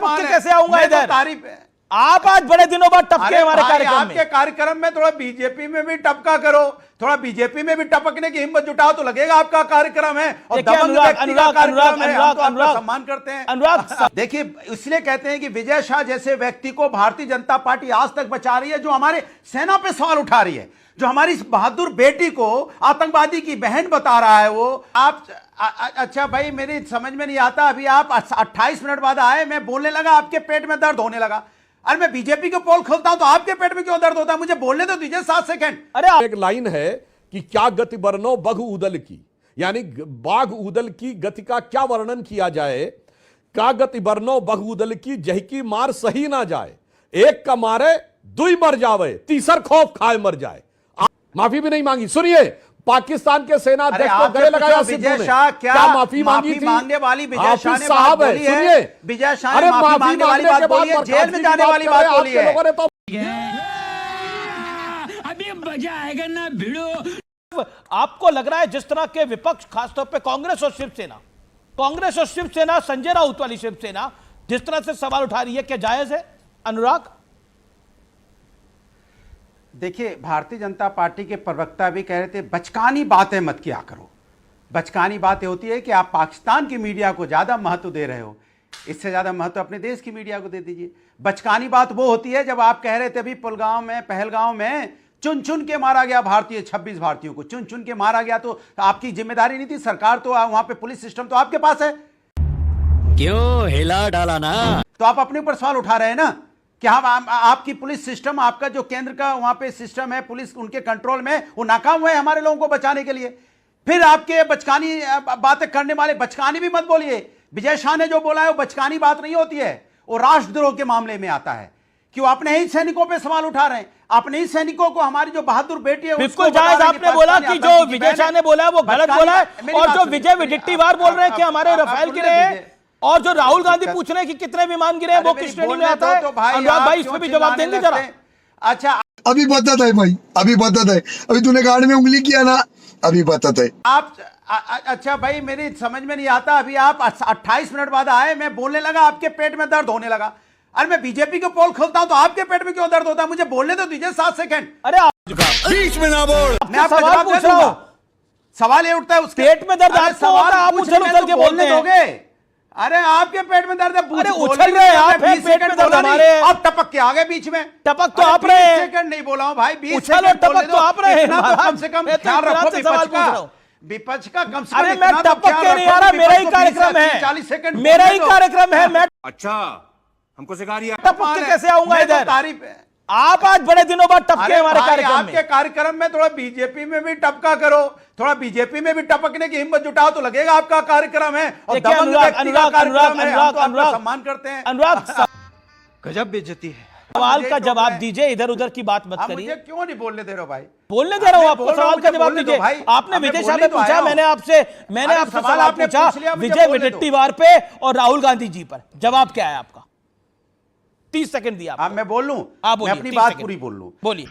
टपक के कैसे आऊंगा इधर? तारीफ है। आप आज बड़े दिनों बाद टपके हमारे कार्यक्रम में। आपके कार्यक्रम में थोड़ा बीजेपी में भी टपका करो, थोड़ा बीजेपी में भी टपकने की हिम्मत जुटाओ तो लगेगा आपका कार्यक्रम है। और दबंग व्यक्ति का कार्यक्रम है, हम तो आपका सम्मान करते हैं। अनुराग देखिए, इसलिए कहते हैं कि विजय शाह जैसे व्यक्ति को भारतीय जनता पार्टी आज तक बचा रही है, जो हमारे सेना पे सवाल उठा रही है, जो हमारी इस बहादुर बेटी को आतंकवादी की बहन बता रहा है। वो आप अच्छा भाई, मेरी समझ में नहीं आता। अभी आप 28 मिनट बाद आए, मैं बोलने लगा, आपके पेट में दर्द होने लगा। अरे मैं बीजेपी को पोल खोलता हूं तो आपके पेट में क्यों दर्द होता है? मुझे बोलने तो दीजिए 7 सेकंड। अरे एक लाइन है कि क्या गति बरनो बघ उदल की, यानी बाघ उदल की गति का क्या वर्णन किया जाए। क्या गति बरनो बघ उदल की, जही की मार सही ना जाए, एक का मारे दुई मर जावे, तीसर खौफ खाए मर जाए। माफी भी नहीं मांगी। सुनिए, पाकिस्तान के सेना अध्यक्ष को गले लगाया विजय शाह क्या माफी मांगी थी? मांगने वाली विजय शाह ने बात साहब है, बोली है। सुनिए, विजय शाह ने माफी मांगने वाली बात बोली है, जेल में जाने वाली बात बोली है। अभी मजा आएगा ना भिड़ो। आपको लग रहा है जिस तरह के विपक्ष, खासतौर पे कांग्रेस और शिवसेना, संजय राउत वाली शिवसेना जिस तरह से सवाल उठा रही है, क्या जायज है अनुराग? देखिए, भारतीय जनता पार्टी के प्रवक्ता भी कह रहे थे बचकानी बातें मत किया करो। बचकानी बातें होती है कि आप पाकिस्तान की मीडिया को ज्यादा महत्व दे रहे हो, इससे ज्यादा महत्व अपने देश की मीडिया को दे दीजिए। बचकानी बात वो होती है जब आप कह रहे थे अभी पहलगांव में चुन चुन के मारा गया भारतीय, 26 भारतीयों को चुन चुन के मारा गया, तो आपकी जिम्मेदारी नहीं थी? सरकार तो वहां पे पुलिस सिस्टम तो आपके पास है, क्यों हिला डाला ना? तो आप अपने ऊपर सवाल उठा रहे हैं ना कि हम आपकी पुलिस सिस्टम, आपका जो केंद्र का वहां पे सिस्टम है, पुलिस उनके कंट्रोल में, वो नाकाम हुए हमारे लोगों को बचाने के लिए। फिर आपके बचकानी बातें करने वाले, बचकानी भी मत बोलिए। विजय शाह ने जो बोला है वो बचकानी बात नहीं होती है, वो राष्ट्रद्रोह के मामले में आता है कि वो अपने ही सैनिकों पे सवाल उठा रहे हैं, अपने ही सैनिकों को, हमारी जो बहादुर बेटी है। बिल्कुल जायज। आपने बोला कि जो विजय शाह ने बोला है वो गलत बोला है, और जो विजय विडेट्टीवार बोल रहे हैं कि हमारे रफेल गिरे हैं, और जो राहुल गांधी पूछ रहे हैं कि कितने विमान गिरे हैं, वो किस श्रेणी में आता है? अनुराग भाई, इसमें भी जवाब देंगे जरा? अच्छा, अभी बता है भाई, अभी बता है, अभी तूने गाड़ में उंगली किया ना, अभी बता है आप। अच्छा भाई, मेरी समझ में नहीं आता। अभी आप 28 मिनट बाद आए, मैं बोलने लगा, आपके पेट में दर्द होने लगा। अरे मैं बीजेपी को पोल खोलता हूं तो आपके पेट में क्यों दर्द होता है? मुझे बोलने तो दीजिए 7 सेकंड। अरे बीच में ना बोल। मैं आपका जवाब पूछ रहा हूं। सवाल ये उठता है, उसके पेट में दर्द आपको होता है, आप उछल के बोलने दोगे? अरे आपके पेट में दर्द है, अरे उछल रहे हैं आप, पेट में दर्द हमारे। आप टपक के आगे बीच में, टपक तो आप रहे हैं। सेकंड नहीं बोला हूं भाई, 20 उछल और सेकंड टपक तो आप रहे हैं। कम से कम ख्याल रखो विपक्ष का कम से कम। अरे मैं टपक के नहीं आ रहा, मेरा ही कार्यक्रम है, 40 सेकंड मेरा ही कार्यक्रम है। मैं अच्छा, हमको सिखा रही है। टपक के कैसे आऊंगा इधर? तारीफ है। आप आज बड़े दिनों बाद टपके हमारे कार्यक्रम में। आपके कार्यक्रम में थोड़ा बीजेपी में भी टपका करो, थोड़ा बीजेपी में भी टपकने की हिम्मत जुटाओ तो लगेगा आपका कार्यक्रम है। और दबंग व्यक्ति का कार्यक्रम है, हम तो आपका सम्मान करते हैं। अनुराग, गजब बेइज्जती है। सवाल का जवाब दीजिए, इधर उधर की बात मत करिए। मुझे क्यों नहीं बोलने दे रहे हो भाई? बोलने दे रहा हूं आपको, सवाल का जवाब दीजिए। आपने विजय शाह पे पूछा, मैंने आपसे सवाल पूछा विजय विडेट्टीवार पे और राहुल गांधी जी पर, जवाब क्या है आपका? 30 सेकंड दिया आपको। मैं बोल लूं? मैं अपनी बात पूरी बोल लूं? बोलिए।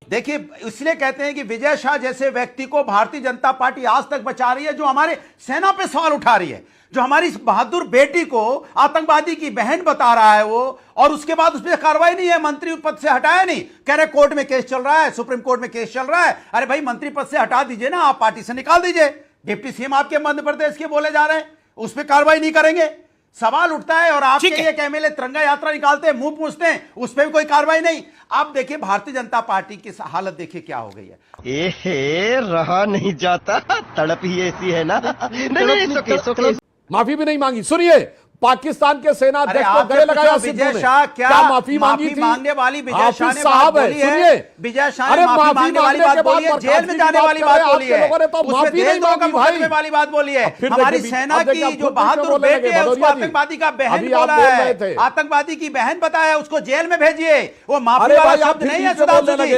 देखिए, इसलिए कहते हैं कि विजय शाह जैसे व्यक्ति को भारतीय जनता पार्टी आज तक बचा रही है, जो हमारे सेना पे सवाल उठा रही है, जो हमारी इस बहादुर बेटी को आतंकवादी की बहन बता रहा है वो, और उसके बाद उस पर कार्रवाई नहीं है, मंत्री पद से हटाया नहीं, कह रहे कोर्ट में केस चल रहा है, सुप्रीम कोर्ट में केस चल रहा है। अरे भाई, मंत्री पद से हटा दीजिए ना, आप पार्टी से निकाल दीजिए। डिप्टी सीएम आपके मध्य प्रदेश के बोले जा रहे हैं, उस पर कार्रवाई नहीं करेंगे। सवाल उठता है और आपके एक एमएलए तिरंगा यात्रा निकालते हैं, मुंह पूछते हैं, उस पर भी कोई कार्रवाई नहीं। आप देखिए भारतीय जनता पार्टी की हालत देखिए क्या हो गई है। एहे, रहा नहीं जाता, तड़प ही ऐसी है ना। नहीं, माफी भी नहीं मांगी। सुनिए, पाकिस्तान के सेना अध्यक्ष को गले लगाया विजय शाह क्या माफी मांगी थी? मांगने वाली विजय शाह ने साहब है, सुनिए, विजय शाह ने माफी मांगने वाली बात बोली है, जेल में जाने वाली बात बोली है, उसमें देशद्रोह का मुकदमे वाली बात बोली है। हमारी सेना की जो बहादुर बेटी है उसको आतंकवादी का बहन बोला है, आतंकवादी की बहन बताया, उसको जेल में भेजिए। वो माफी वाला शब्द नहीं है सुधांशु जी।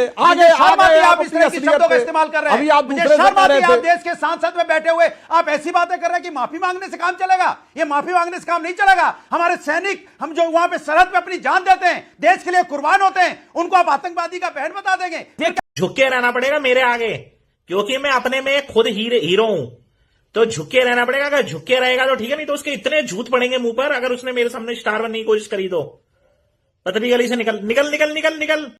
आप इस तरह के शब्दों का इस्तेमाल कर रहे हैं। मुझे शर्म आती है, आप देश के सांसद में बैठे हुए आप ऐसी बातें कर रहे हैं कि माफी मांगने से काम चलेगा। ये माफी मांगने से काम नहीं चलेगा। हमारे सैनिक, हम जो वहां पे सरहद पे अपनी जान देते हैं, देश के लिए कुर्बान होते हैं, उनको आप आतंकवादी का बहन बता देंगे? झुक के रहना पड़ेगा मेरे आगे, क्योंकि मैं अपने में खुद हीरो हूं। तो झुक के रहना पड़ेगा। अगर झुक के रहेगा तो ठीक है, नहीं तो उसके इतने झूठ पड़ेंगे मुंह पर अगर उसने मेरे सामने स्टार बनने की कोशिश करी तो। पतली गली से निकल निकल निकल निकल निकल।